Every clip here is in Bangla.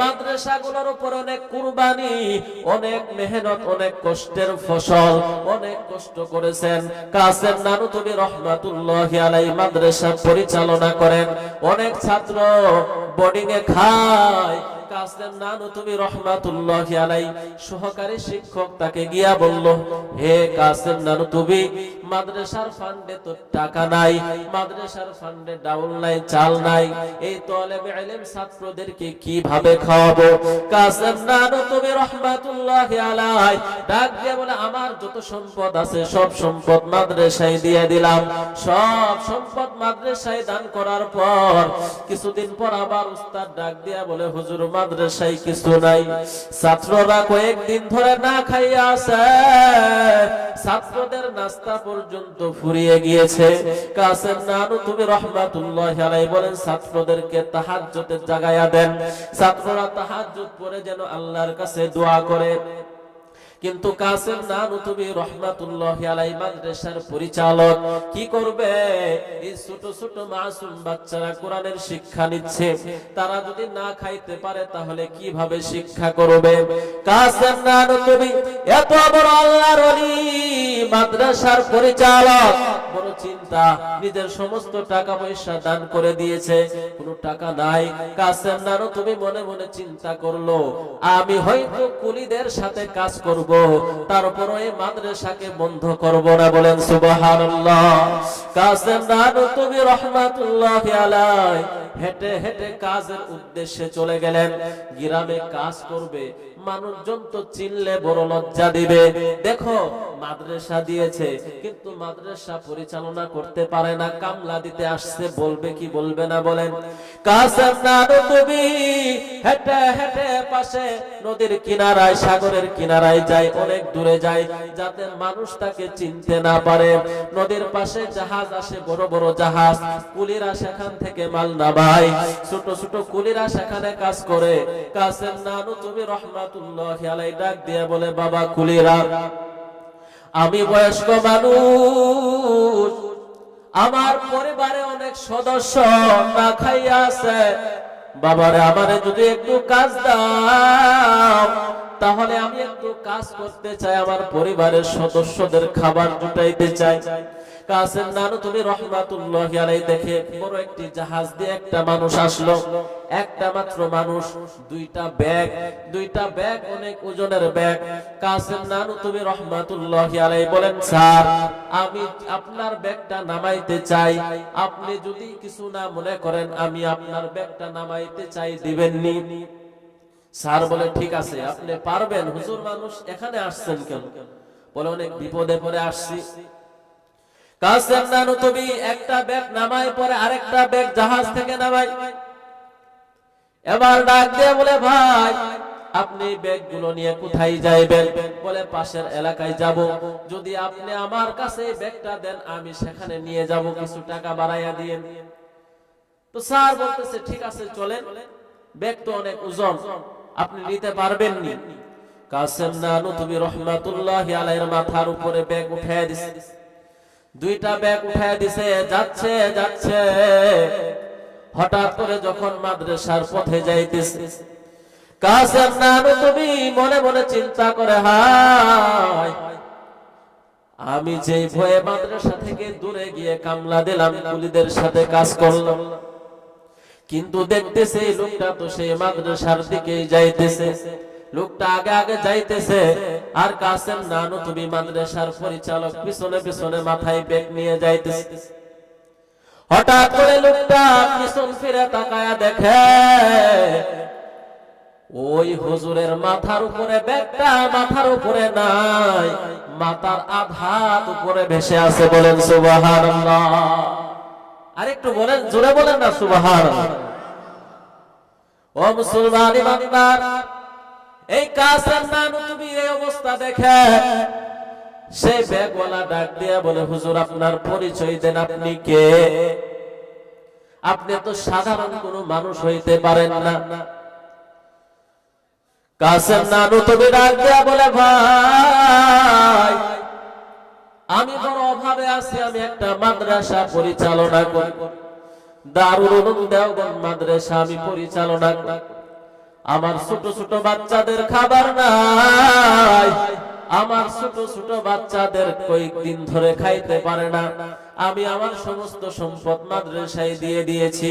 মাদ্রাসাগুলোর উপর অনেক কুরবানি, অনেক মেহনত, অনেক কষ্টের ফসল, অনেক কষ্ট করেছেন। কাসেম নানুতুবি রহমাতুল্লাহি আলাইহি মাদ্রাসা পরিচালনা করেন। অনেক ছাত্র বোর্ডিং এ খায়। কাসেম নানুতুবি রহমাতুল্লাহি আলাইহি সহকারী শিক্ষক তাকে গিয়া বলল, হে কাসেম নানুতুবি, মাদ্রাসার ফান্ডে তো টাকা নাই, মাদ্রাসার ফান্ডে ডাউল নাই, চাল নাই, এই তালেবে ইলম ছাত্রদেরকে কিভাবে খাওয়াবো? কাসেম নানুতুবি রহমাতুল্লাহি আলাইহি ডাক দিয়ে বলে, আমার যত সম্পদ আছে সব সম্পদ মাদ্রাসায় দিয়ে দিলাম। সব সম্পদ মাদ্রাসায় দান করার পর কিছুদিন পর আবার উস্তাদ ডাক দিয়া বলে, হুজুর মাদ্রাসায় কিছু নাই। ছাত্ররা কয়েকদিন ধরে না খাইয়া আছে, ছাত্রদের নাস্তা পর্যন্ত ফুরিয়ে গিয়েছে। কাসেম নানুতুবি রহমাতুল্লাহি আলাইহি বলেন, ছাত্রদেরকে তাহাজ্জুদের জাগায়া দেন, ছাত্ররা তাহাজ্জুদ পড়ে যেন আল্লাহর কাছে দোয়া করে। কিন্তু কাসেম নানুতুবি রহমাতুল্লাহি আলাইহি মাদ্রাসার পরিচালক কি করবে? এই ছোট ছোট মাসুম বাচ্চারা কোরআনের শিক্ষা নিচ্ছে, তারা যদি না খাইতে পারে তাহলে কিভাবে শিক্ষা করবে? কাসেম নানুতুবি এত বড় আল্লাহর ওলি, মাদ্রাসার পরিচালক, বড় চিন্তা, নিজের সমস্ত টাকা পয়সা দান করে দিয়েছে, কোনো টাকা নাই। কাসেম নানুতুবি মনে মনে চিন্তা করলো, আমি হয়তো কুলিদের সাথে কাজ করব, তারপর এই মাদ্রাসাকে বন্ধ করব না। বলেন সুবহানাল্লাহ। কাসেম নানুতুবি রহমাতুল্লাহি আলাইহি হেঁটে হেঁটে কাজের উদ্দেশ্যে চলে গেলেন। গ্রামে কাজ করবে, মানুষজন তো চিনলে বড় লজ্জা দিবে। দেখো মাদ্রাসা দিয়েছে কিন্তু মাদ্রাসা পরিচালনা করতে পারে না, কামলা দিতে আসছে, বলবে কি বলবে না? বলেন। কাসেম নানুতুবি হেঁটে হেঁটে পাশে নদীর কিনারায়, সাগরের কিনারায় যায়, অনেক দূরে যায়, যাতে মানুষ তাকে চিনতে না পারে। নদীর পাশে জাহাজ আসে, বড় বড় জাহাজ, কুলিরা সেখান থেকে মাল নামায়, ছোট ছোট কুলিরা সেখানে কাজ করে। কাসেম নানুতুবি রহমাতুল্লাহি আলাইহি ডাক দিয়ে বলে, বাবা কুলিরা, আমি বয়স্ক মানুষ, আমার পরিবারে অনেক সদস্য না খাইয়া আছে, বাবারে আমারে যদি একটু কাজ দাও তাহলে আমি একটু কাজ করতে চাই, আমার পরিবারের সদস্যদের খাবার জুটাইতে চাই। কাসেম নানুতুবি রহমাতুল্লাহি আলাইহি দেখে বড় একটি জাহাজ দিয়ে একটা মানুষ আসলো, একটা মাত্র মানুষ, দুইটা ব্যাগ, অনেক ওজনের ব্যাগ। কাসেম নানুতুবি রহমাতুল্লাহি আলাইহি বলেন, স্যার আমি আপনার ব্যাগটা নামাইতে চাই, আপনি যদি কিছু না মনে করেন আমি আপনার ব্যাগটা নামাইতে চাই, দিবেননি? স্যার বলে, ঠিক আছে আপনি পারবেন। হুজুর মানুষ এখানে আসছেন কেন? বলে, অনেক বিপদে পড়ে আসছি। কাসেম নানুতুবি একটা ব্যাগ নামায়, পরে আরেকটা ব্যাগ জাহাজ থেকে নামায়। এবার ডাক দিয়ে বলে, ভাই আপনি ব্যাগগুলো নিয়ে কোথায় যাইবেন? বলে, পাশের এলাকায় যাব, যদি আপনি আমার কাছে ব্যাগটা দেন আমি সেখানে নিয়ে যাব, কিছু টাকা বাড়াইয়া দিয়েন। তো স্যার বলতেছে, ঠিক আছে চলেন, ব্যাগ তো অনেক ওজন, আপনি নিতে পারবেন নি? কাসেম নানুতুবি রহমাতুল্লাহি আলাইহির মাথার উপরে ব্যাগ উঠায় দিছে, দুইটা ব্যাগ উঠায় দিছে, যাচ্ছে। হঠাৎ করে যখন মাদ্রাসার পথে যাইতেছে, কাসেম নানুতুবি মনে মনে চিন্তা করে, হায় আমি যে ভয়ে মাদ্রাসা থেকে দূরে গিয়ে কামলা দিলাম, কুলিদের সাথে কাজ করলাম, কিন্তু দেখতেছে লোকটা তো সেই মাদ্রাসার দিকেই যাইতেছে, লোকটা আগে আগে যাইতেছে, আর কাসেম নানুতুবি মাদ্রাসার পরিচালক পিছনে পিছনে মাথায় ব্যাগ নিয়ে যাইতেছে। হঠাৎ করে লোকটা পিছন ফিরে তাকায়া দেখে ওই হুজুরের মাথার উপরে ব্যাগটা মাথার উপরে নাই, মাথার আধাত উপরে ভেসে আছে। বলেন সুবহানাল্লাহ। আরেকটু বলেন, জোরে বলেন না সুবহানাল্লাহ। ও মুসলমান ইমানদার, এই কাসেম নানুতুবি এই অবস্থা দেখে সেই ব্যাগওয়ালা ডাক দিয়ে বলে, হুজুর আপনার পরিচয় দেন, আপনি কে? আপনি তো সাধারণ কোনো মানুষ হইতে পারেন না। কাসেম নানুতুবি ডাক দিয়ে বলে, ভাই আমি বড় অভাবে আছি, আমি একটা মাদ্রাসা পরিচালনা করি, দারুল উলুম দেওবন্দ মাদ্রাসা আমি পরিচালনা করি, আমার ছোট ছোট বাচ্চাদের খাবার নাই, আমার ছোট ছোট বাচ্চাদের কয়েকদিন ধরে খাইতে পারে না। আমি আমার সমস্ত সম্পদ মাদ্রাসায় দিয়ে দিয়েছি।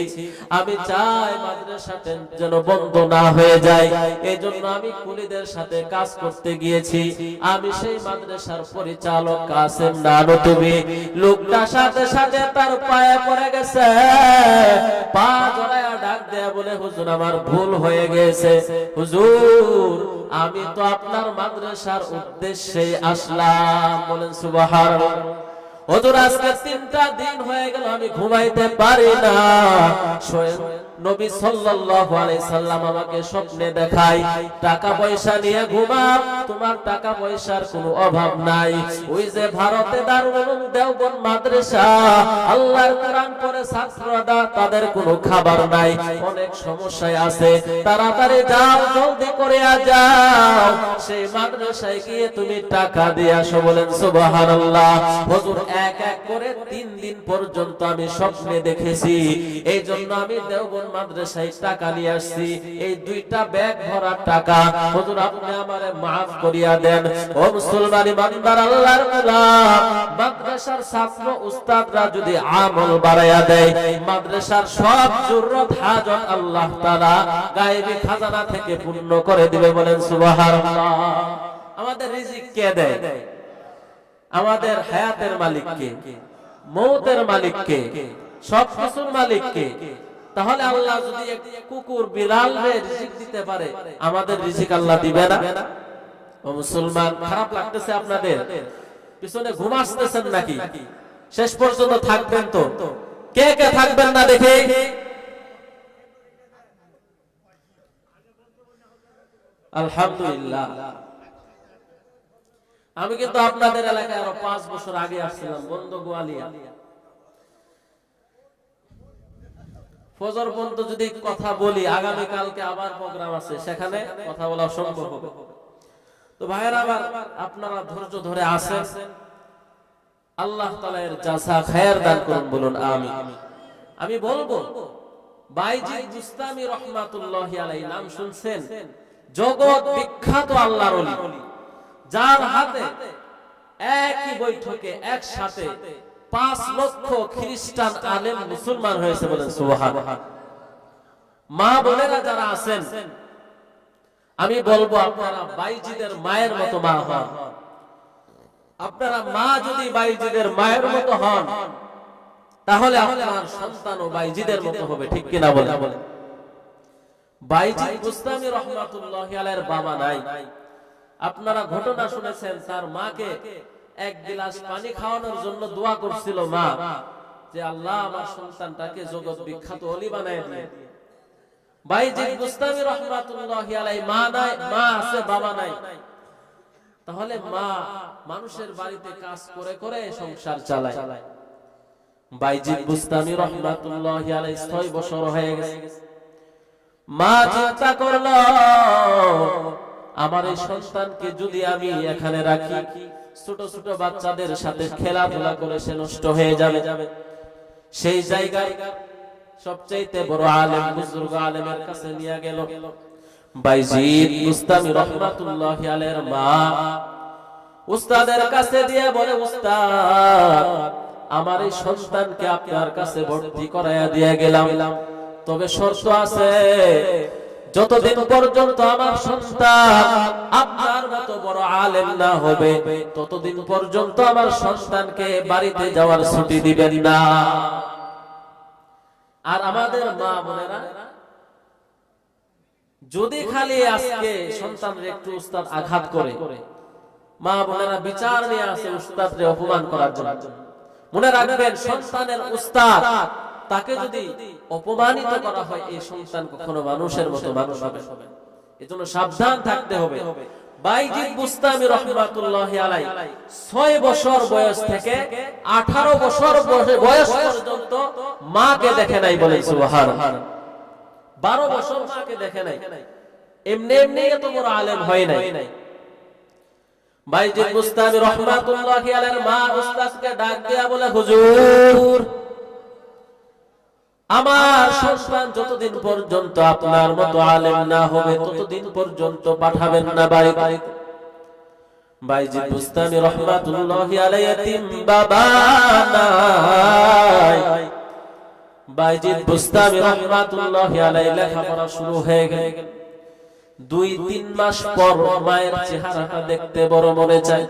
আমি চাই মাদ্রাসাটা যেন বন্ধ না হয়ে যায়। এই জন্য আমি কুলিদের সাথে কাজ করতে গিয়েছি। আমি সেই মাদ্রাসার পরিচালক কাসেম নানুতুবি, লোকটা সাথে সাথে তার পায়ে পড়ে গেছে, পা জড়ায়া ডাক দেয়া বলে, হুজুর আমার ভুল হয়ে গেছে, হুজুর আমি তো আপনার মাদ্রাসার উদ্দেশ্যে আসলাম। বলেন সুবহানাল্লাহ। হুজুর আজকে 3টা দিন হয়ে গেল আমি ঘুমাইতে পারি না। স্বয়ং নবী সাল্লাল্লাহু আলাইহি সাল্লাম আমাকে স্বপ্নে দেখায়, টাকা পয়সা নিয়ে ঘুমাও, তোমার টাকা পয়সার কোনো অভাব নাই। ওই যে ভারতে দারুল উলুম দেওবন্দ মাদ্রাসা, আল্লাহর কোরআন পড়ে ছাত্ররা তাদের কোনো খাবার নাই, অনেক সমস্যায় আছে, তাড়াতাড়ি যাও, জলদি করে যাও, সেই মাদ্রাসায় গিয়ে তুমি টাকা দিয়ে আসো। বলেন সুবহানাল্লাহ। হুজুর এক এক করে 3 দিন পর্যন্ত আমি স্বপ্নে দেখেছি। এই জন্য আমি দেওবন্দ মাদ্রাসায় টাকা নিয়ে আসছি, এই 2টা ব্যাগ ভরা টাকা। হুজুর আপনি আমারে maaf করিয়া দেন। ও মুসলমান ইমানদার আল্লাহর গোলাম, মাদ্রাসার ছাত্র উস্তাদরা যদি আমল বাড়ায়া দেয়, মাদ্রাসার সব জরুরত হাজত আল্লাহ তাআলা গায়েবী খাজানা থেকে পূর্ণ করে দিবে। বলেন সুবহানাল্লাহ। আমাদের রিজিক কে দেয়? আমাদের হায়াতের মালিক কে? মওতের মালিক কে? সব কিছুর মালিক কে? তাহলে আল্লাহ যদি এক কুকুর বিড়ালের রিজিক দিতে পারে, আমাদের রিজিক আল্লাহ দিবে না? ও মুসলমান, খারাপ লাগতেছে আপনাদের? পিছনে ঘুম আসতেছেন নাকি? শেষ পর্যন্ত থাকবেন তো? কে কে থাকবেন না দেখে? আলহামদুলিল্লাহ। আমি কিন্তু আপনাদের এলাকায় আরো 5 বছর আগে আসছিলাম, বন্ধ গোয়ালিয়া। ফজর পর্যন্ত যদি কথা বলি, আগামী কালকে আবার প্রোগ্রাম আছে, সেখানে কথা বলা সম্ভব হবে। তো ভাইয়েরা আমার, আপনারা ধৈর্য ধরে আছেন, আল্লাহ তাআলা এর জাযা খায়ের দান করুন। বলুন আমিন। আমি বলবো, বাইজিদ বুস্তামি রাহমাতুল্লাহি আলাইহি নাম শুনছেন? জগৎ বিখ্যাত আল্লাহর ওলি, যার হাতে একই বৈঠকে একসাথে 5 লক্ষ খ্রিস্টান আলেম মুসলমান হয়েছে। বলেন সুবহানাল্লাহ। মা বোনেরা যারা আছেন, আমি বলবো আপনারা বাইজিদের মায়ের মতো মা হন। আপনারা মা যদি বাইজিদের মায়ের মতো হন, তাহলে আপনার সন্তানও বাইজিদের মতো হবে। ঠিক কিনা বলেন? বাইজিদ বুস্তামি রাহমাতুল্লাহি আলাইহির বাবা নাই। আপনারা ঘটনা শুনেছেন, তার মাকে 1 গ্লাস পানি খাওয়ানোর জন্য দোয়া করছিল মা, যে আল্লাহ আমার সন্তানটাকে জগৎ বিখ্যাত ওলি বানায় দিন। বাইজিদ বুস্তামি রাহমাতুল্লাহি আলাইহি মা নাই, মা আছে বাবা নাই। তাহলে মা মানুষের বাড়িতে কাজ করে করে সংসার চালায়। বাইজিদ বুস্তামি রাহমাতুল্লাহি আলাইহি 6 বছর হয়ে গেছে। মা চিন্তা করলো, আমার এই সন্তানকে যদি আমি এখানে রাখি, ছোট ছোট বাচ্চাদের সাথে খেলাধুলা করে সে নষ্ট হয়ে যাবে। সেই জায়গায় সবচেয়ে বড় আলেম, বুজুর্গ আলেমের কাছে নিয়ে গেল। বাইজিদ বুস্তামি রাহমাতুল্লাহি আলাইহির মা উস্তাদের কাছে দিয়ে বলে, উস্তাদ আমার এই সন্তানকে আপনার কাছে ভর্তি করায়া দিয়ে গেলাম, তবে শর্ত আছে, যতদিন পর্যন্ত আমার সন্তান আপনার মতো বড় আলেম না হবে, ততদিন পর্যন্ত আমার সন্তানকে বাড়িতে যাওয়ার ছুটি দিবেন না। আর আমাদের মা বোনেরা যদি খালি আজকে সন্তানের একটু উস্তাদ আঘাত করে, মা বোনেরা বিচার নিয়ে আসে উস্তাদকে অপমান করার জন্য। মনে রাখবেন, সন্তানের উস্তাদ তাকে যদি অপমানিত করা হয়, এই সন্তান কখনো মানুষের মতো মানুষ হবে। এজন্য সাবধান থাকতে হবে। বাইজিদ বুস্তামি রাহমাতুল্লাহি আলাইহি 6 বছর বয়স থেকে 18 বছর বয়স পর্যন্ত মাকে দেখে নাই। বলেন সুবহানাল্লাহ। 12 বছর মাকে দেখে নাই। এমনি এমনি এত বড় আলেম হয় নাই। বাইজিদ বুস্তামি রাহমাতুল্লাহি আলাইহির মা উস্তাদকে ডাক দেয়া বলে, হুজুর আমার সন্তান যতদিন পর্যন্ত আপনার মতো আলেম না হবে ততদিন পর্যন্ত পাঠাবেন না বাড়িতে। বাইজিদ বুস্তামি রহমাতুল্লাহি আলাইহি ইয়াতীম বাবা নাই। বাইজিদ বুস্তামি রহমাতুল্লাহি আলাইহি লেখাপড়া শুরু হয়ে গেল। 2-3 মাস পর মায়ের চেহারাটা দেখতে বড় মনে চায়।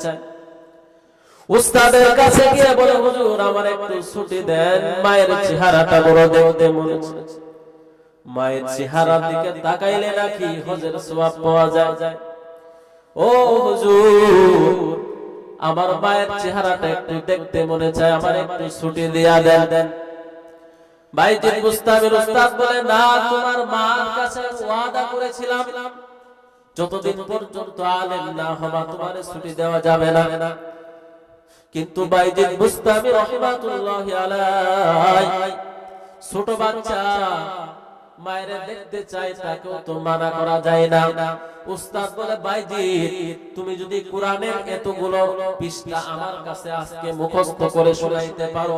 উস্তাদের কাছে গিয়ে বলে, হুজুর আমার একটু ছুটি দেন, মায়ের চেহারাটা বড় দেখতে মনে চায়। মায়ের চেহারার দিকে তাকাইলে নাকি হজের সওয়াব পাওয়া যায়। ও হুজুর আমার মায়ের চেহারাটা একটু দেখতে মনে চায়, আমার একটু ছুটি দিয়া দেন। বাইজিদ বুস্তামির উস্তাদ বলে, না, তোমার মার কাছে ওয়াদা করেছিলাম যতদিন পর্যন্ত আলেম না হবা তোমার ছুটি দেওয়া যাবে না। কিন্তু বাইজিদ বুস্তামি রহমাতুল্লাহি আলাইহি ছোট বাচ্চা মায়ের দেখতে চাই, তাকেও তো মানা করা যায় না। উস্তাদ বলে, বাইজিদ তুমি যদি কোরআনের এতগুলো পৃষ্ঠা আমার কাছে আজকে মুখস্থ করে শোনাইতে পারো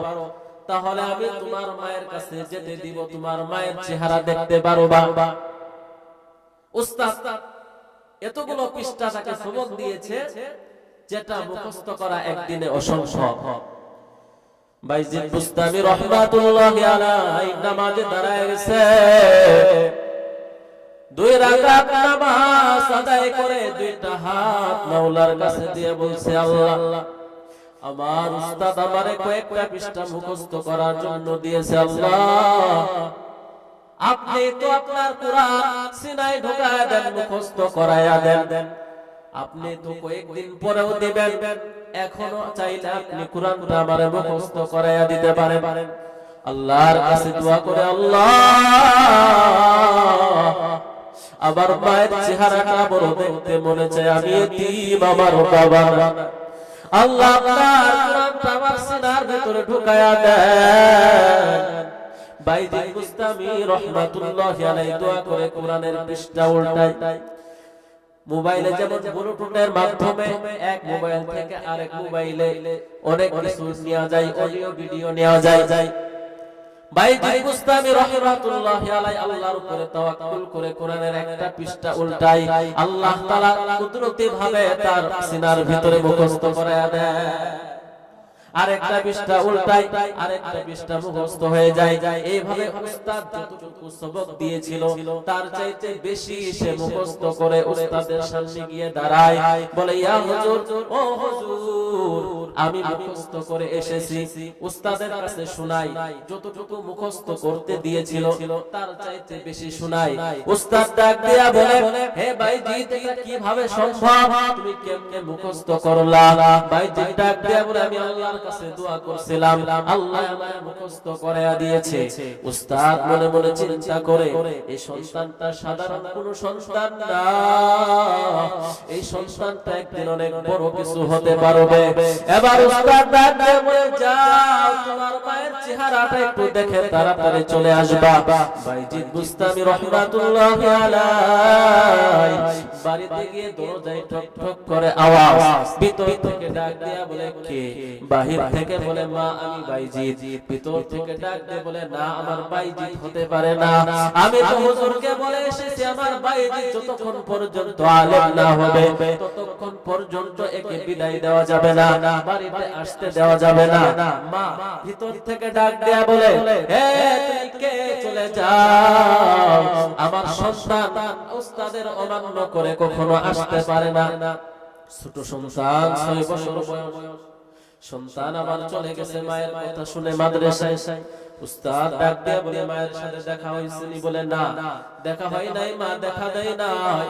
তাহলে আমি তোমার মায়ের কাছে যেতে দিব, তোমার মায়ের চেহারা দেখতে পারো। বাবা উস্তাদ এতগুলো পৃষ্ঠা তাকে সবক দিয়েছে যেটা মুখস্থ করা একদিনে অসম্ভব। বাইজিদ বুস্তামি রহমাতুল্লাহি আলাইহি নামাজে দাঁড়ায় গেছে। 2 রাকাত নামাজ আদায় করে 2টা হাত মাওলার কাছে দিয়ে বলছে, আল্লাহ আমার উস্তাদ আমারে কয়েকটা পৃষ্ঠা মুখস্থ করার জন্য দিয়েছে, আল্লাহ আপনি তো আপনার কোরআন সিনায় ঢুকায়া দেন, মুখস্থ করায়া দেন। আপনি তো কয়েকদিন পরেও দিবেন, এখনো চাইলে আপনি কোরআনটা আমারে মুখস্থ করায়া দিতে পারেন। আল্লাহর কাছে দোয়া করে, আল্লাহ আমার মায়ের চেহারাটা বড় দেখতে মনে চায়, আমি এতিম, আমার বাবা না। আল্লাহ আপনার কোরআনটা আমার সিনার ভিতরে ঢুকায়া দেন। বাইজিদ বুস্তামি রহমাতুল্লাহি আলাইহি দোয়া করে কোরআনের পৃষ্ঠা উল্টায়। মোবাইলে যেমন ব্লুটুথের মাধ্যমে এক মোবাইল থেকে আরেক মোবাইলে অনেক কিছু নেওয়া যায়, অডিও ভিডিও নেওয়া যায়। বাইজিদ বুস্তামি রাহমাতুল্লাহি আলাইহি আল্লাহর উপরে তাওয়াক্কুল করে কোরআনের একটা পৃষ্ঠা উল্টায়, আল্লাহ তাআলা কুদরতি ভাবে তার সিনার ভিতরে মুখস্থ করায়া দেয়। আরেকটা পৃষ্ঠা উল্টায়, আরেকটা পৃষ্ঠা মুখস্থ হয়ে যায়। এইভাবে উস্তাদ যতটুকু সবক দিয়েছিল তার চাইতে বেশি সে মুখস্থ করে উস্তাদের সামনে গিয়ে দাঁড়ায়, বলে, ইয়া হুজুর, ও হুজুর আমি মুখস্থ করে এসেছি। উস্তাদের কাছে শোনাই, যতটুকু মুখস্থ করতে দিয়েছিল তার চাইতে বেশি শোনাই। উস্তাদ ডাক দিয়া বলে, হে বাইজিদ এটা কিভাবে সম্ভব, তুমি কেমনে মুখস্থ করলা? বাইজিদ ডাক দিয়া বলে, আমি আল্লাহর কাছে দোয়া করছিলাম, আল্লাহ আমায় মুখস্থ করায়া দিয়েছে। উস্তাদ মনে মনে চিন্তা করে, এই সন্তানটা সাধারণ কোনো সন্তান না, এই সন্তানটা একদিন অনেক বড় কিছু হতে পারবে। এবার উস্তাদ ডাক দিয়ে বলে, যাও তোমার মায়ের চেহারাটা একটু দেখে তাড়াতাড়ি চলে আসবা। বাইজিদ বুস্তামি রাহমাতুল্লাহি আলাইহি বাড়িতে গিয়ে দরজায় ঠক ঠক করে আওয়াজ, ভিতর থেকে ডাক দিয়া বলে, কে? বাহির থেকে বলে, মা আমি বাইজিদ। ভিতর থেকে ডাক দিয়ে বলে, না আমার বাইজিদ হতে পারে না, আমি তো হুজুরকে বলে এসেছি আমার বাইজিদ যতক্ষণ পর্যন্ত আলেম না হবে ততক্ষণ পর্যন্ত একে বিদায় দেওয়া যাবে না, বাড়িতে আসতে দেওয়া যাবে না। মা ভিতর থেকে ডাক দেয়া বলে, হে তুমি কে? চলে যাও, আমার সন্তান উস্তাদের অমান্য করে কখনো আসতে পারে না। ছোট সন্তান, 6 বছর বয়স সন্তান আমার চলে গেছে মায়ের কথা শুনে মাদ্রাসায়। উস্তাদ ডাক দিয়ে বলে, মায়ের সাথে দেখা হয়েছে নি? বলে, না দেখা হয় নাই মা, দেখা দেয় নাই।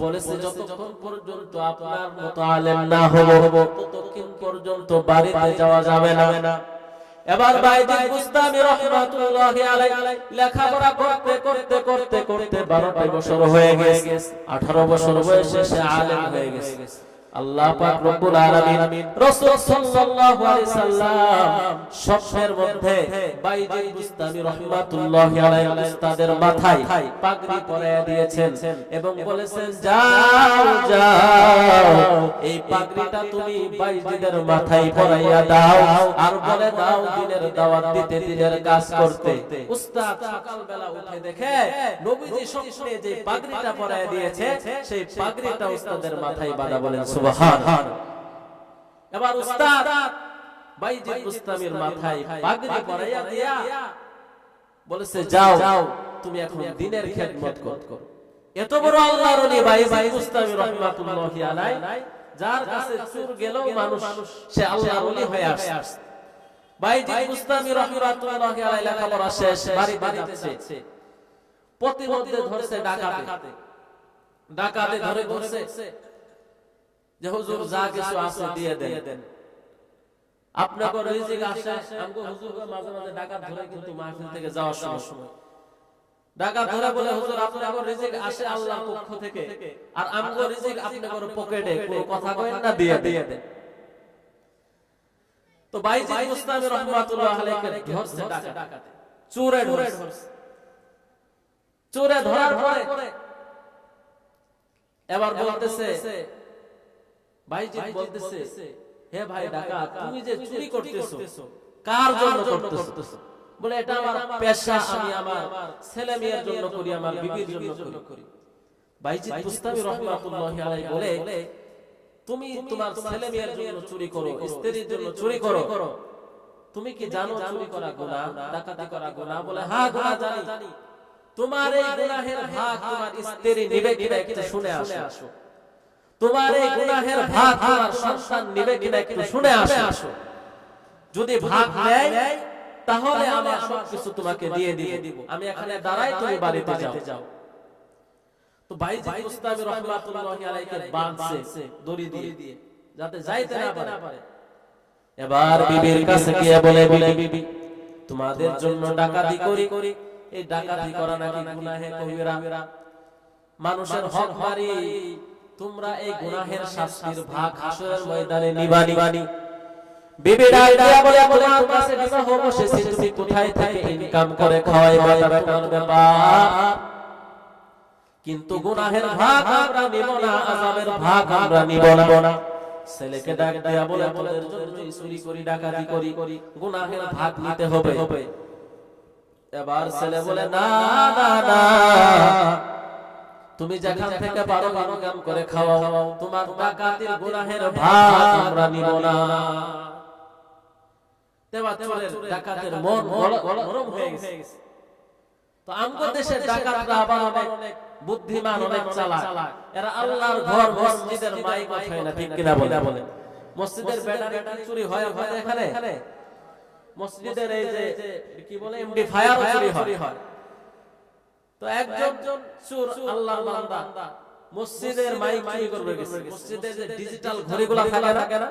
বলেছে যতক্ষণ পর্যন্ত আপনার মতো আলেম না হব ততক্ষণ পর্যন্ত বাড়িতে যাওয়া যাবে না। এবার বাইজিদ বুস্তামি রাহমাতুল্লাহি আলাইহি লেখাপড়া করতে করতে করতে করতে 12 বছর হয়ে গেছে। 18 বছর বয়সে সে আলেম হয়ে গেছে। আল্লাহ পাক রব্বুল আলামিন রাসূল সাল্লাল্লাহু আলাইহি সাল্লাম স্বপ্নের মধ্যে বাইজিদ বুস্তামি রাহমাতুল্লাহি আলাইহি উস্তাদের মাথায় পাগড়ি পরায়া দিয়েছেন এবং বলেছেন যাও যাও এই পাগড়িটা তুমি বাইজিদের মাথায় পরাইয়া দাও আর বলে দাও দিনের দাওয়াত দিতে দিনের কাজ করতে। উস্তাদ সকালবেলা উঠে দেখে নবীজি স্বপ্নে যে পাগড়িটা পরায়া দিয়েছে সেই পাগড়িটা উস্তাদের মাথায় বাঁধা। বলেন সুবহান। এবার উস্তাদ বাইজিদ বুস্তামির মাথায় পাগড়ি পরাইয়া দিয়া বলেছে যাও তুমি এখন দিনের খেদমত করো। এত বড় আল্লাহর ওলি বাইজিদ বুস্তামি রাহমাতুল্লাহি আলাইহি, যার কাছে চুর গেলেও মানুষ সে আল্লাহর ওলি হয়ে আসে। বাইজিদ বুস্তামি রাহমাতুল্লাহি আলাইহি লেখাপড়া শেষ, বাড়িতে যাচ্ছে, প্রতিমধ্যে ধরছে ডাকাতে ধরে বলছে যে হুজুর যা কিছু আছে দিয়ে দেন, আপনাকে রিজিক আসে। আমগো হুজুরকে মাঝে মাঝে ডাকাত ধরে কিন্তু মাহফিল থেকে যাওয়ার সময় ডাকাত ধরে বলে হুজুর আপনাকে রিজিক আসে আল্লাহর পক্ষ থেকে, আর আমগো রিজিক আপনাকে পকেটে, কোনো কথা কইেন না, দিয়ে দেন। তো বাইজিদ বুস্তামি রাহমাতুল্লাহি আলাইহি ধরছে ডাকাতে, চোরে ধরার পরে এবার বলতেছে, বাইজিদ বলতেছে হে ভাই ডাকাত, তুমি যে চুরি করতেছো কার জন্য করতেছো? বলে এটা আমার পেশা, আমি আমার ছেলে মেয়ের জন্য করি, আমার বিবির জন্য করি। বাইজিদ বুস্তামি রাহমাতুল্লাহি আলাইহি বলে তুমি তোমার ছেলে মেয়ের জন্য চুরি করো, স্ত্রীর জন্য চুরি করো, তুমি কি জানো চুরি করা গুনাহ, ডাকাতি করা গুনাহ? বলে হ্যাঁ গুনাহ জানি। তোমার এই গুনাহের ভাগ তোমার স্ত্রী নিবে কিনা একটু শুনে আসো। তোমার এই গুনাহের ভাগ তোমার সন্তান নিবে কিনা একটু শুনে আসো। যদি ভাগ নেয় তাহলে আমি সবকিছু তোমাকে দিয়ে দিব, আমি এখানে দাঁড়াই, তুমি বাড়িতে যাও। তো বাইজিদ বুস্তামি রাহমাতুল্লাহি আলাইহি বাঁধছে দড়ি দিয়ে, যাতে যাইতে না পারে। এবার বিবির কাছে গিয়ে বলে বিবি তোমাদের জন্য ডাকাতি করি, এই ডাকাতি করা নাকি গুনাহে কবিরা, মানুষের হক মারি, তোমরা এই গুনাহের শাস্তির ভাগ হাসরের ময়দানে নিবানি। বিবি ডাইয়া বলে তোমার কাছে বিবাহ বসেছে, তুমি কোথায় থেকে ইনকাম করে খাওয়াই বেটার ব্যাপার, কিন্তু গুনাহের ভাগ আমরা নিব না, আযাবের ভাগ আমরা নিব না। ছেলেকে ডাক দেয়া বলে তোদের জন্য চুরি করি, ডাকাতি করি, গুনাহের ভাগ নিতে হবে। এবার ছেলে বলে না না না, তুমি যেখান থেকে পারো ইনকাম করে খাওয়াও, তোমার ডাকাতির গুনাহের ভাগ আমরা নিব না। দেবা চোরের ডাকাতের মন গরম হয়ে গেছে। তো আমগো দেশের ডাকাতরা আবার অনেক বুদ্ধিমান, অনেক চালাক, এরা আল্লাহর ঘর মসজিদের মাইক হয় না, ঠিক কিনা বলে? মসজিদের ব্যাটারি চুরি হয় এখানে, মসজিদের এই যে কি বলে এমডি ফায়ার চুরি হয়। তো একজন চোর আল্লাহর বান্দা মসজিদের মাইক চুরি করবে গেছে, মসজিদের যে ডিজিটাল ঘড়িগুলো থাকে না,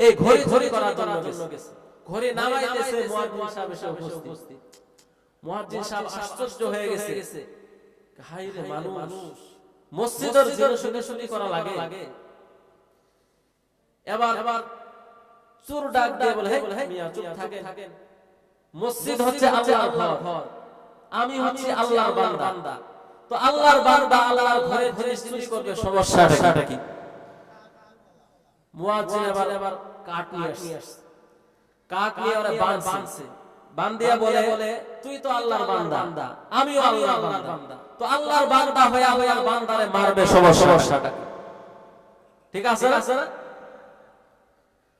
এই ঘড়ি করার জন্য গেছে। ঘড়ি নামাইতেছে, মুয়াজ্জিন সাহেব এসে উপস্থিত। মুয়াজ্জিন সাহেব আশ্চর্য হয়ে গেছে, হায় রে মানুষ, মসজিদের জন্য শুনে করা লাগে। এবার চোর ডাক দিয়ে বলে হে মিয়া চুপ থাকেন, মসজিদ হচ্ছে আল্লাহর ঘর, আমি হচ্ছি আল্লাহর বান্দা। তো আল্লাহর বান্দা আল্লাহর ঘরে জিনিস চুরি করবে, সমস্যাটা কি? মুয়াজ্জিন এবার কাঠ নিয়ে আসছে, কাঠ নিয়ে ওরা বাঁধছে, বান্দিয়া বলে তুই তো আল্লাহর বান্দা, আমিও আল্লাহর বান্দা, তো আল্লাহর বান্দা হয়ে বান্দারে মারবে, সমস্যাটা ঠিক আছে না?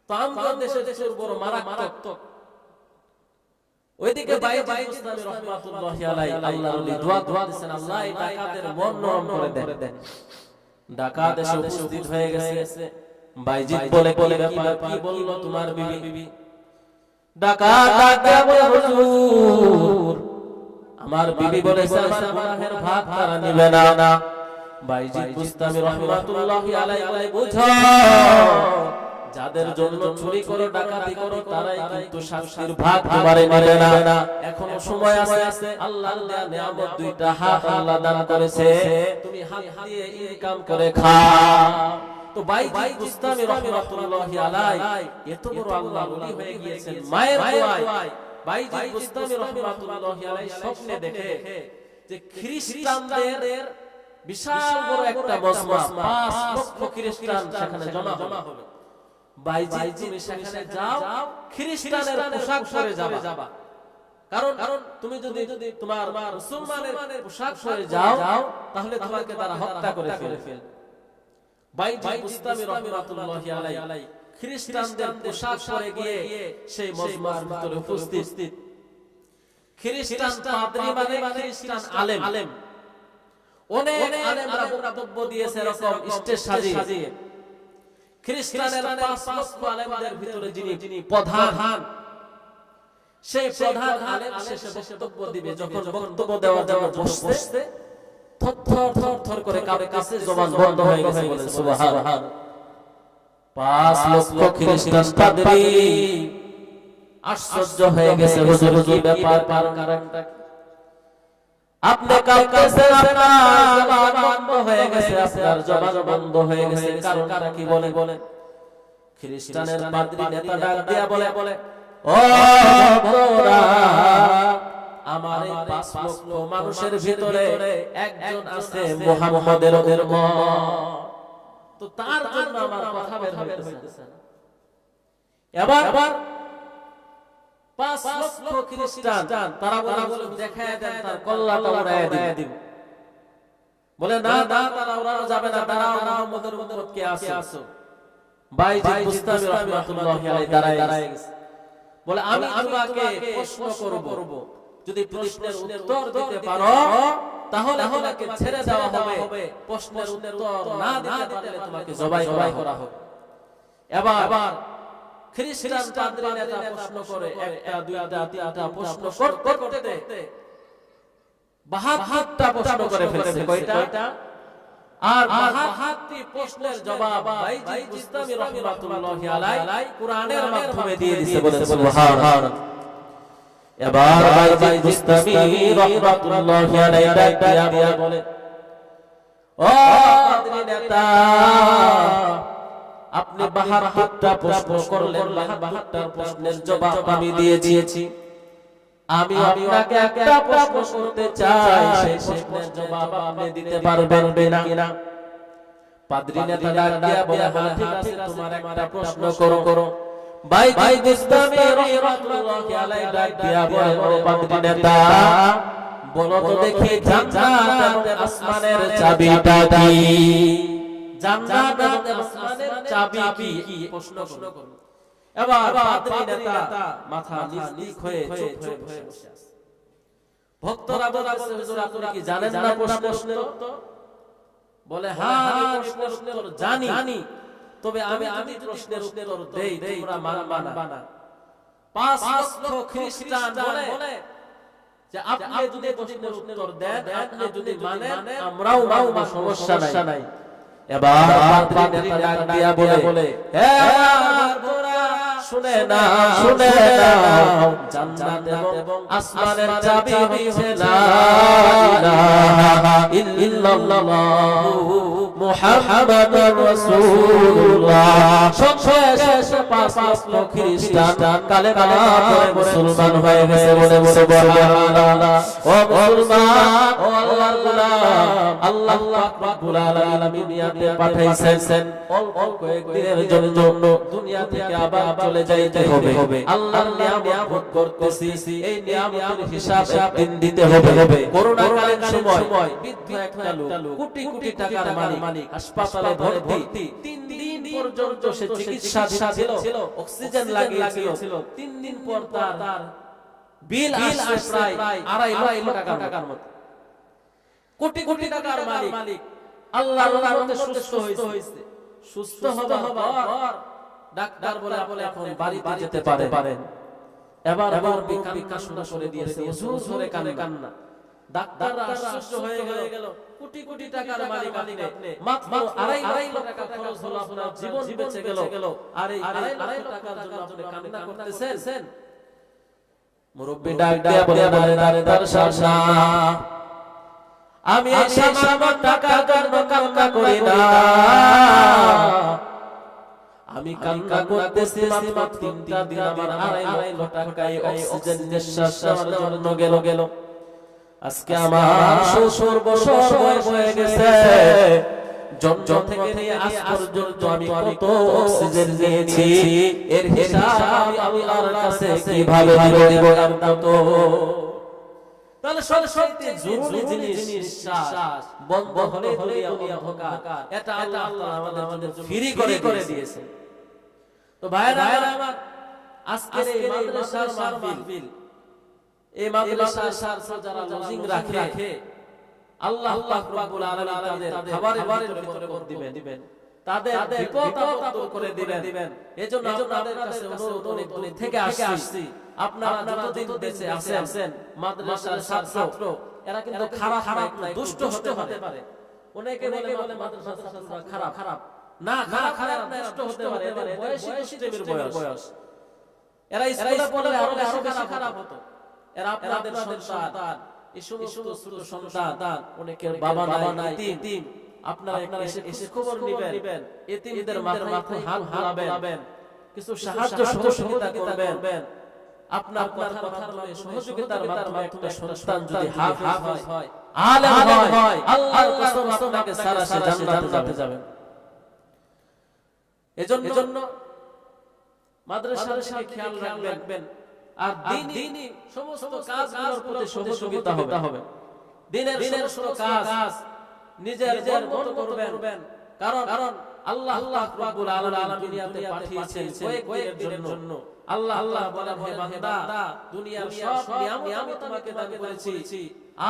তো আমাদের দেশে চোর বড় মারাত্মক। ওইদিকে বাইজিদ বুস্তামি রাহমাতুল্লাহি আলাইহি আল্লাহর ওলি দোয়া দিচ্ছেন, আল্লাহ এই ডাকাতের মন নরম করে দেন। ডাকাত এসে উপস্থিত হয়ে গেছে। বাইজিদ বলে কি বললো তোমার বিবি? ডাকাত ডাকে বলে হুজুর আমার বিবি বলেছে আমার গুনাহের ভাগ তারা নেবে না। বাইজিদ বুস্তামি রাহমাতুল্লাহি আলাইহি বুঝো, যাদের জন্য চুরি করো ডাকাতি করো তারাই কিন্তু শাস্তির ভাগ তোমারে নেবে না। এখনো সময় আছে, আল্লাহর দেয়া নিয়ামত দুইটা হাত আল্লাহ দান করেছে, তুমি হাত দিয়ে ইনকাম করে খাও। তো বাইজি বুস্তামি রাহমাতুল্লাহি আলাইহি এত বড় আল্লাহর ওলি হয়ে গিয়েছেন মায়ের দোয়ায়। বাইজি বুস্তামি রাহমাতুল্লাহি আলাইহি স্বপ্নে দেখে যে খ্রিস্টানদের বিশাল বড় একটা মজমা 5 লক্ষ খ্রিস্টান সেখানে জমা হবে। বাইজি তুমি সেখানে যাও, খ্রিস্টানের পোশাক পরে যাবা, কারণ তুমি যদি তোমার মুসলমানের পোশাক পরে যাও তাহলে তোমাকে তারা হত্যা করে ফেলবে। বাইজি বুস্তামি রাহমাতুল্লাহি আলাইহি খ্রিস্টানদের পোশাক পরে গিয়ে সেই মজমার ভিতরে উপস্থিত। খ্রিস্টান পাদ্রী মানে খ্রিস্টান আলেম, অনেক আলেমরা বক্তব্য দিয়েছে এরকম স্টেজ সাজিয়ে। খ্রিস্টানের 5 লক্ষ আলেমদের ভিতরে যিনি প্রধান, সেই প্রধান আলেম শেষে বক্তব্য দিবে। যখন বক্তব্য দেওয়ার জন্য বসতে থর করে কারো কাছে জবান বন্ধ হয়ে গেছে, বলে সুবহানাল্লাহ। 5 লক্ষ খ্রিস্টান পাদ্রী আশ্চর্য হয়ে গেছে, হুজুর কি ব্যাপার, কারণটা আপনি কালকেছেন, আপনার জবান বন্ধ হয়ে গেছে, আপনার জবান বন্ধ হয়ে গেছে, কারণটা কি বলেন? খ্রিস্টানের পাদ্রী নেতা ডাক দিয়া বলে, ও বড়রা, আমার এই 5 লক্ষ মানুষের ভিতরে একজন আছে মুহাম্মাদের উম্মত, তো তার জন্য আমার কথা বের হইতেছে না। এবার 5 লক্ষ খ্রিস্টান তারা বলে দেখায় দেন, তার কল্লাটা উড়াইয়া দিব। বলে না, তারা উড়ানো যাবে না, তারা মুহাম্মাদের উম্মত কে আছো? বাইজি বুস্তামি রাহমাতুল্লাহি আলাইহি দাঁড়ায় গেছে, বলে আমি তোমাকে প্রশ্ন করব, যদি প্রশ্নের উত্তর দিতে পারো তাহলে তোমাকে ছেড়ে দেওয়া হবে, প্রশ্নের উত্তর না দিতে পারলে তোমাকে জবাই করা হবে। এবার খ্রিস্টান পাদ্রী নেতা প্রশ্ন করে, একটা দুইটা তিনটা প্রশ্ন করতে 72টা প্রশ্ন করে ফেলেছে। কয়টা? আর 72টি প্রশ্নের জবাব বাইজি বুস্তামি রাহমাতুল্লাহি আলাইহি কুরআনের মাধ্যমে দিয়ে দিয়েছে, বলে সুবহানাল্লাহ। এবার বাইজি বুস্তামি রাহমাতুল্লাহি আলাইহি ডাক দিয়া বলে, ও পাদ্রী নেতা, আপনি 72টা প্রশ্ন করলেন, 72টা প্রশ্নের জবাব আমি দিয়ে দিয়েছি। আমি আপনাকে একটা প্রশ্ন করতে চাই, সেই প্রশ্নের জবাব আপনি দিতে পারবেন কিনা? পাদ্রী নেতা ডাক দিয়া বলে, হ্যাঁ ঠিক আছে, তোমার একটা প্রশ্ন করো। বাইজি বুস্তামি রাহমাতুল্লাহি আলাইহি ডাক দিয়া বলে, ও পাদ্রী নেতা, বলো তো দেখি জান্নাত এবং আসমানের চাবিটা কি? জান্নাত এবং আসমানের চাবি কি? প্রশ্ন করো। এবার পাদ্রী নেতা মাথা নিচ হয়ে চুপ হয়ে বসে আছে। ভক্তরা বলছে, হুজুর আপনি কি জানেন না প্রশ্নের উত্তর? বলে, হ্যাঁ আমি প্রশ্নের উত্তর জানি, তবে আমি প্রশ্নের উত্তর দেই, তোমরা মানবা না। 5 লক্ষ খ্রিস্টান বলে যে আপনি যদি প্রশ্নের উত্তর দেন, আপনি যদি মানেন, আমরাও মানব, সমস্যা নাই। এবার পাদ্রী নেতা ডাক দিয়া বলে, হে আমার গোরা, শুনে নাও, জান্নাত এবং আসমানের চাবি হচ্ছে লা ইলাহা ইল্লাল্লাহু মুহাম্মাদুর রাসূলুল্লাহ। শেষে 5 লক্ষ খ্রিস্টান কালেমা পড়ে মুসলমান হয়ে গেছে, বলে সুবহানাল্লাহ। ও মুসলমান, ও আল্লাহর গোলাম, আল্লাহ পাক রব্বুল আলামিন দুনিয়াতে পাঠাইছেন অল্প কয়েকদিনের জন্য, দুনিয়া থেকে আবার চলে যাইতে হবে। আল্লাহর নিয়ামত ভোগ করতেছি, এই নিয়ামতের হিসাব একদিন দিতে হবে। করোনা কালীন সময় বৃদ্ধ একটা লোক, কোটি কোটি টাকার মালিক, হাসপাতালে ভর্তি, 3 দিন পর্যন্ত সে চিকিৎসা ছিল, অক্সিজেন লাগিয়েছিল। 3 দিন পর তার বিল আসে প্রায় 2.5 লক্ষ টাকার মতো। কোটি কোটি টাকার মালিক আল্লাহর রহমতে সুস্থ হয়েছে। সুস্থ হবার পর ডাক্তার বলে এখন বাড়িতে যেতে পারেন। এবার কান্না শুরু করে দিয়েছে, জোরে কান্না। ডাক্তাররা আশ্চর্য হয়ে গেল, কোটি কোটি টাকার মালিক আপনি, মাত্র 2.5 লক্ষ টাকা খরচ হলো, আপনার জীবন বেঁচে গেল, আর এই 2.5 লক্ষ টাকার জন্য আপনি কান্না করতেছেন? মুরব্বি ডাক দিয়া বলে, আরে ডাক্তার সাহেব, আমি এই সামান্য টাকার জন্য কান্না করি না, আমি কান্না করতেছি মাত্র 3টা দিন আমার 2.5 লক্ষ টাকায় অক্সিজেন নিঃশ্বাস নেওয়ার জন্য গেল। আজকে আমার শ্বশুর বছর বয়স হয়ে গেছে, জন্ম থেকে নিয়ে আজ পর্যন্ত আমি কত অক্সিজেন নিয়েছি, এর হিসাব আমি আল্লাহর কাছে কিভাবে দিব তো। তাহলে সবচেয়ে জরুরি জিনিস নিঃশ্বাস বন্ধ হলে দুনিয়া অন্ধকার, এটা আল্লাহ আমাদের জন্য ফ্রি করে দিয়েছে। তো ভাইরা আমার, আজকের এই মাদ্রাসার মাহফিল, এই মাদ্রাসার যারা লজিং রাখে, আল্লাহ পাক রব্বুল আলামিন তাদের খাবারের ভিতরে দিবেন, তাদের বিপদ আপদ দূর করে দিবেন। এজন্য আপনাদের কাছে অনুরোধ, অনেক দূর থেকে আসছি, আপনারা যতদিন বেঁচে আছেন মাদ্রাসার ছাত্র, এরা কিন্তু খারাপ নাই, দুষ্ট হতে পারে। অনেকে বলে মাদ্রাসার ছাত্ররা খারাপ না, খারাপ নষ্ট হতে পারে, এদের বয়স সিস্টেমের বয়স। এরা স্কুলে পড়লে আরো বেশি খারাপ হতো। এরা আপনাদের সন্তান, এই সমস্ত ছোট সন্তান, অনেকের বাবা নাই, এতিম। আপনারা এসে খবর নেবেন, এতিমদের মাথায় হাত বুলাবেন, কিছু সাহায্য সহযোগিতা করবেন। আপনার কথার সহযোগিতার মাধ্যমে সন্তান যদি হাফেজ হয়, আলেম হয়, আল্লাহর কসম আপনাকে সারা সে জান্নাতে যাবেন। এজন্য মাদ্রাসার সাথে খেয়াল রাখবেন, আর দ্বীনি সমস্ত কাজগুলোর প্রতি সহযোগিতা হবে। দ্বীনের সমস্ত কাজ নিজের মন করবেন, কারণ আল্লাহ রাব্বুল আলামিন দুনিয়াতে পাঠিয়েছেন কয়েকদিনের জন্য। আল্লাহ বলেন, হে বান্দা, দুনিয়ার সব নিয়ামত তোমাকে দান করেছি,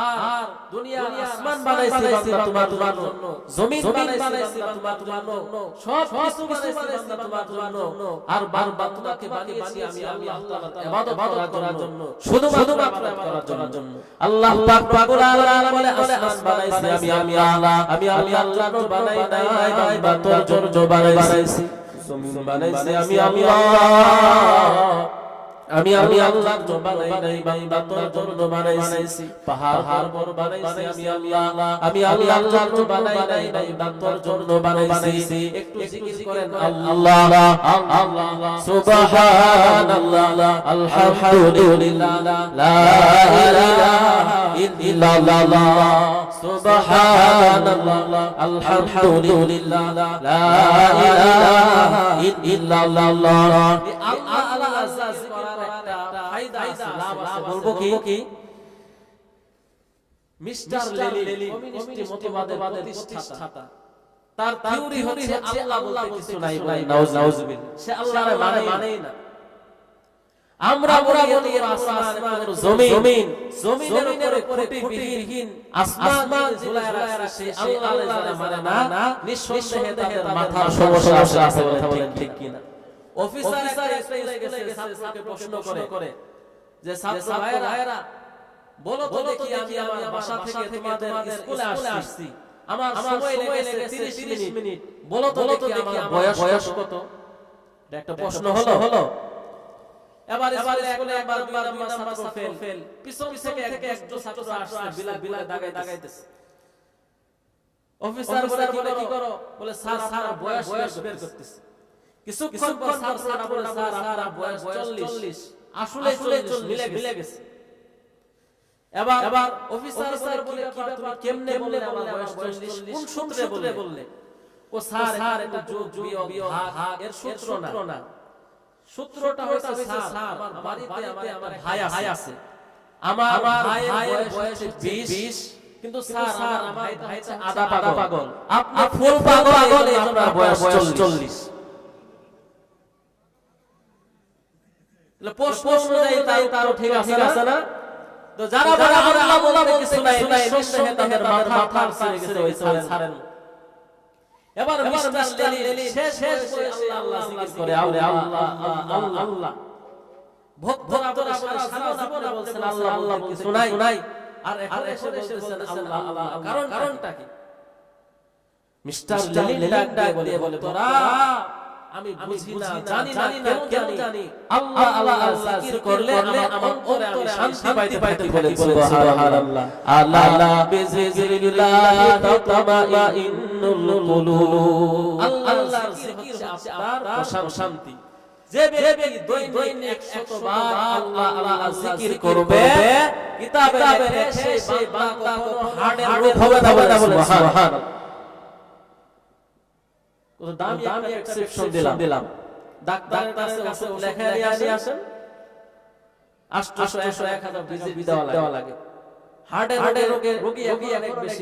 আর দুনিয়ার আসমান বানাইছি বান্দা তোমার জন্য, জমিন বানাইছি বান্দা তোমার জন্য, সব কিছু বানাইছি বান্দা তোমার জন্য, আর বান্দা তোমাকে বানিয়েছি আমি আল্লাহ ইবাদত করার জন্য, শুধুমাত্র ইবাদত করার জন্য। আল্লাহ পাক রব্বুল আলামিন বলে, আসমান বানাইছি আমি আল্লাহ, আমি আল্লাহ বানাই নাই, বান্দা তোর জন্য বানাইছি। জমিন বানাইছি আমি আল্লাহ, আমি আল্লাহ তো বানাই নাই, বান্দা তোর জন্য বানাইছি। পাহাড় পর্বত বানাইছি আমি আল্লাহ, আমি আল্লাহ তো বানাই নাই, বান্দা তোর জন্য বানাইছি। একটু জিকির করেন আল্লাহ আল্লাহ, সুবহানাল্লাহ, আলহামদুলিল্লাহ, লা ইলাহা ইল্লাল্লাহ, সুবহানাল্লাহ, আলহামদুলিল্লাহ, লা ইলাহা ইল্লাল্লাহ। আল্লাহ আযাজ করার একটা ফায়দা আছে, লাভ আছে, বলবো কি? মিস্টার লেলি কমিউনিস্ট মতবাদের প্রতিষ্ঠাতা, তার থিওরি হচ্ছে আল্লাহ বলতে কিছু নাই, নাউজুবিল্লাহ। সে আল্লাহর মানেই না। আমরা বলি আসমান জমিনের উপরে খুঁটিহীন আসমান ঝুলায় রাখছে, সে আল্লাহর মানে না। নিঃসন্দেহে তাদের মাথার সমস্যা আছে, বলেন ঠিক কিনা? অফিসার স্কুলে গেছে, ছাত্রকে প্রশ্ন করে যে, ছাত্র ভাইরা বলো তো দেখি, আমি আমার বাসা থেকে তোমাদের স্কুলে আসছি, আমার সময় লেগেছে 30 মিনিট, বলো তো দেখি আমার বয়স কত? এটা একটা প্রশ্ন হলো। এবার স্কুলে একবার দুইবার ছাত্র ফেল, পিছন থেকে একজন ছাত্র আসছে, বিলা দাগাইতেছে। অফিসার বলে কি করো? বলে স্যার বয়স বের করতেছে। কিছুক্ষণ পর ছাত্রটা বলে, স্যার আপনার বয়স 40। আসলে 40 মিলে গেছে। এবার অফিসার বলে, তুমি কেমনে বললে আমার বয়স 40? কোন সূত্রে বললে? ও স্যার এটা যোগ বিয়োগ ভাগ এর সূত্র না, সূত্রটা হচ্ছে স্যার আমার বাড়িতে আমার ভাই আছে, আমার ভাইয়ের বয়স 20, কিন্তু স্যার আমার ভাই হচ্ছে আধা পাগল, আপনি ফুল পাগল, আপনার বয়স 40। প্রশ্ন অনুযায়ী তারও ঠিক আছে না? তো যারা আল্লাহ বলতে কিছু নাই, নিঃসন্দেহে তাদের মাথার ছেড়ে গেছে ওই ছাড়েন। এবার মিস্টার লেলি শেষ করে আল্লাহ জিকির করে, আল্লাহ ভক্তরা বলে, সারা জীবন বলছেন আল্লাহ কিছু নাই, আর এখন এসে বলতেছেন আল্লাহ। কারণটা কি? মিস্টার লেলি ডাক দিয়ে বলে, তোরা আমি বুঝি না, জানি না, কেন জানি আল্লাহ আল্লাহ জিকির করলে আমার অন্তরে আমি শান্তি পাইতে বলে সুবহানাল্লাহ। আলা বিযিকিরিল্লাহি তাতমাইন্নুল কুলুব। আল্লাহর জিকির হচ্ছে আপনার শান্তি। যে ব্যক্তি দৈনিক 100 বার আল্লাহ আল্লাহ জিকির করবে, কিতাবে লেখে সেই বান্দা কোনো হার্টের রোগ হবে না বলে সুবহানাল্লাহ। কত দামি একটা প্রেসক্রিপশন দিলাম, ডাক্তারের কাছে লেখা নিয়ে আসেন, 800 100 1000 দেওয়া লাগে। হার্টের রোগী অনেক বেশি।